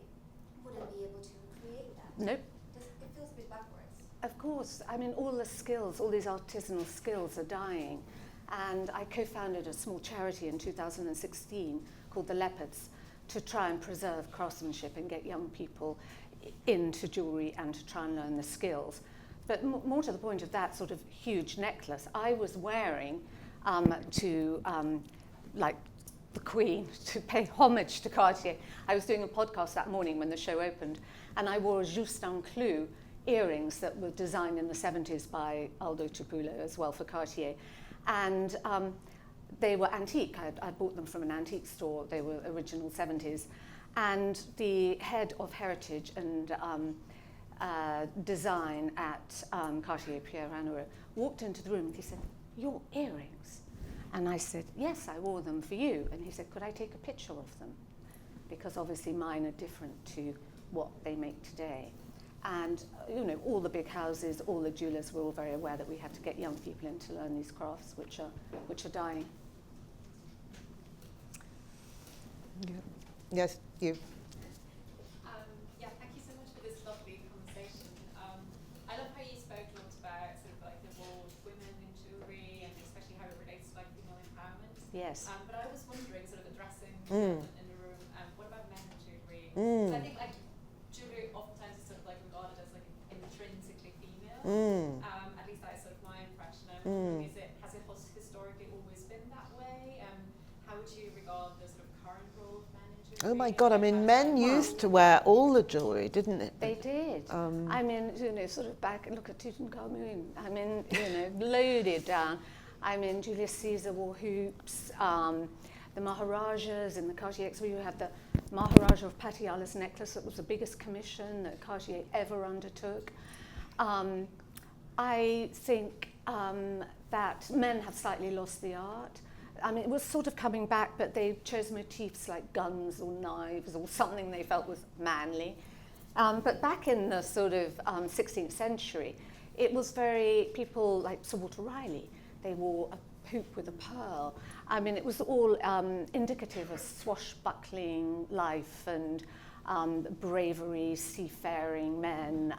wouldn't be able to recreate that. Nope. It feels a bit backwards. Of course. I mean, all the skills, all these artisanal skills are dying. And I co-founded a small charity in 2016 called The Leopards to try and preserve craftsmanship and get young people into jewellery and to try and learn the skills. But more to the point of that sort of huge necklace, I was wearing like the Queen, to pay homage to Cartier. I was doing a podcast that morning when the show opened, and I wore Justin Clou earrings that were designed in the 70s by Aldo Cipulo as well for Cartier. And they were antique. I bought them from an antique store. They were original 70s. And the head of heritage and design at Cartier, Pierre Ranaud, walked into the room and he said, "Your earrings?" And I said, "Yes, I wore them for you." And he said, "Could I take a picture of them?" Because obviously mine are different to what they make today. And you know, all the big houses, all the jewelers were all very aware that we have to get young people in to learn these crafts, which are dying. Yes, you. Yeah, thank you so much for this lovely conversation. I love how you spoke a lot about sort of like the role of women in jewellery and especially how it relates to like female empowerment. Yes. But I was wondering, sort of addressing the elephant in the room, what about men in jewellery? So I think like jewellery oftentimes is sort of like regarded as like intrinsically female. At least that is sort of my impression. I'm wondering, has it historically always been that way? How would you regard the sort of current role of men in jewellery? Oh my God, I mean, men used to wear all the jewellery, didn't it? They did. I mean, you know, sort of back, look at Tutankhamun. I mean, you know, loaded down. I mean, Julius Caesar wore hoops. The Maharajas in the Cartier exhibition, you have the Maharaja of Patiala's necklace that was the biggest commission that Cartier ever undertook. I think that men have slightly lost the art. I mean, it was sort of coming back, but they chose motifs like guns or knives or something they felt was manly. But back in the sort of 16th century, it was people like Sir Walter Raleigh, they wore a hoop with a pearl. I mean, it was all indicative of swashbuckling life and bravery, seafaring men.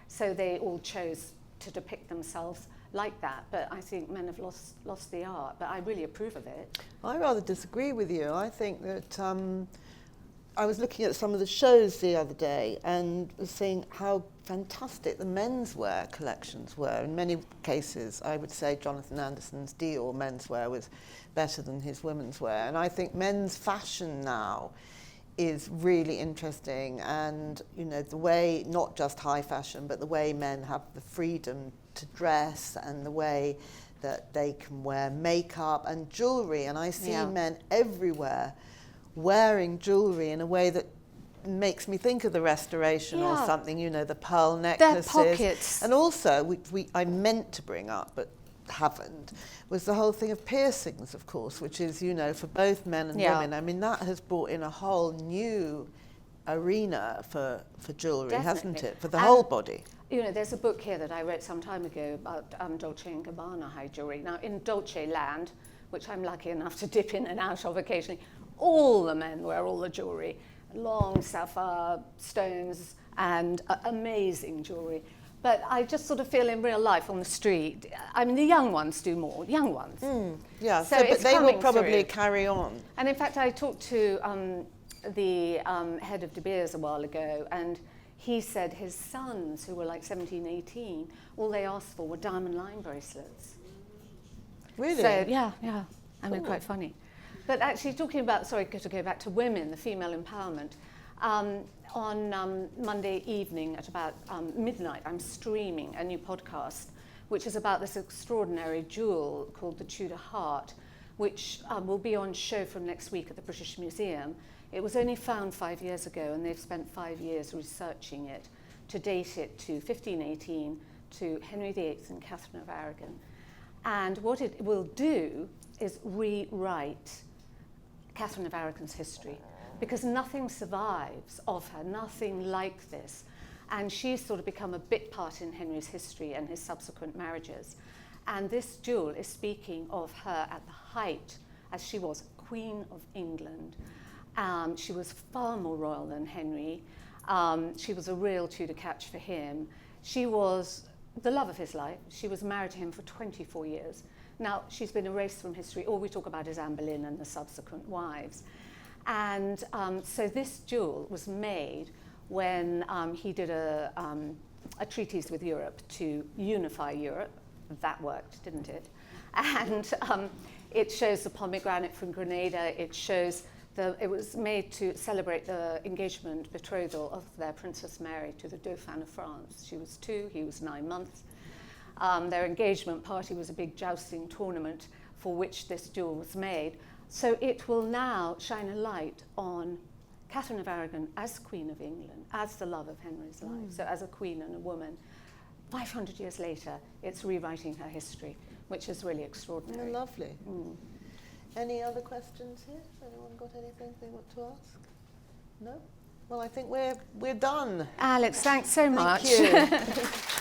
So they all chose to depict themselves like that. But I think men have lost the art. But I really approve of it. I rather disagree with you. I think that I was looking at some of the shows the other day and was seeing how fantastic the menswear collections were. In many cases, I would say Jonathan Anderson's Dior menswear was better than his women's wear. And I think men's fashion now is really interesting, and you know, the way, not just high fashion, but the way men have the freedom to dress and the way that they can wear makeup and jewellery. And I see men everywhere wearing jewellery in a way that makes me think of the Restoration or something, you know, the pearl necklaces. Their pockets. And also, I meant to bring up, but haven't, was the whole thing of piercings, of course, which is, you know, for both men and women. I mean, that has brought in a whole new arena for jewellery, hasn't it? For the whole body. You know, there's a book here that I wrote some time ago about Dolce & Gabbana high jewellery. Now, in Dolce land, which I'm lucky enough to dip in and out of occasionally, all the men wear all the jewellery. Long sapphire stones and amazing jewellery. But I just sort of feel in real life on the street, I mean, the young ones do more, young ones. Yeah, so but they will probably through. Carry on. And in fact, I talked to the head of De Beers a while ago, and he said his sons, who were like 17, 18, all they asked for were diamond line bracelets. Really? So, yeah. I mean, quite funny. But actually, talking about, sorry, to go back to women, the female empowerment, on Monday evening at about midnight, I'm streaming a new podcast, which is about this extraordinary jewel called the Tudor Heart, which will be on show from next week at the British Museum. It was only found 5 years ago, and they've spent 5 years researching it to date it to 1518, to Henry VIII and Catherine of Aragon. And what it will do is rewrite Catherine of Aragon's history, because nothing survives of her, nothing like this. And she's sort of become a bit part in Henry's history and his subsequent marriages. And this jewel is speaking of her at the height, as she was Queen of England. She was far more royal than Henry. She was a real Tudor catch for him. She was the love of his life. She was married to him for 24 years. Now, she's been erased from history. All we talk about is Anne Boleyn and the subsequent wives. And so this jewel was made when he did a treaties with Europe to unify Europe. That worked, didn't it? And it shows the pomegranate from Grenada. It shows it was made to celebrate the engagement, betrothal of their Princess Mary to the Dauphin of France. She was 2, he was 9 months. Their engagement party was a big jousting tournament for which this jewel was made. So it will now shine a light on Catherine of Aragon as Queen of England, as the love of Henry's life, so as a queen and a woman. 500 years later, it's rewriting her history, which is really extraordinary. Oh, lovely. Any other questions here? Anyone got anything they want to ask? No? Well, I think we're done. Alex, thanks so much. Thank you.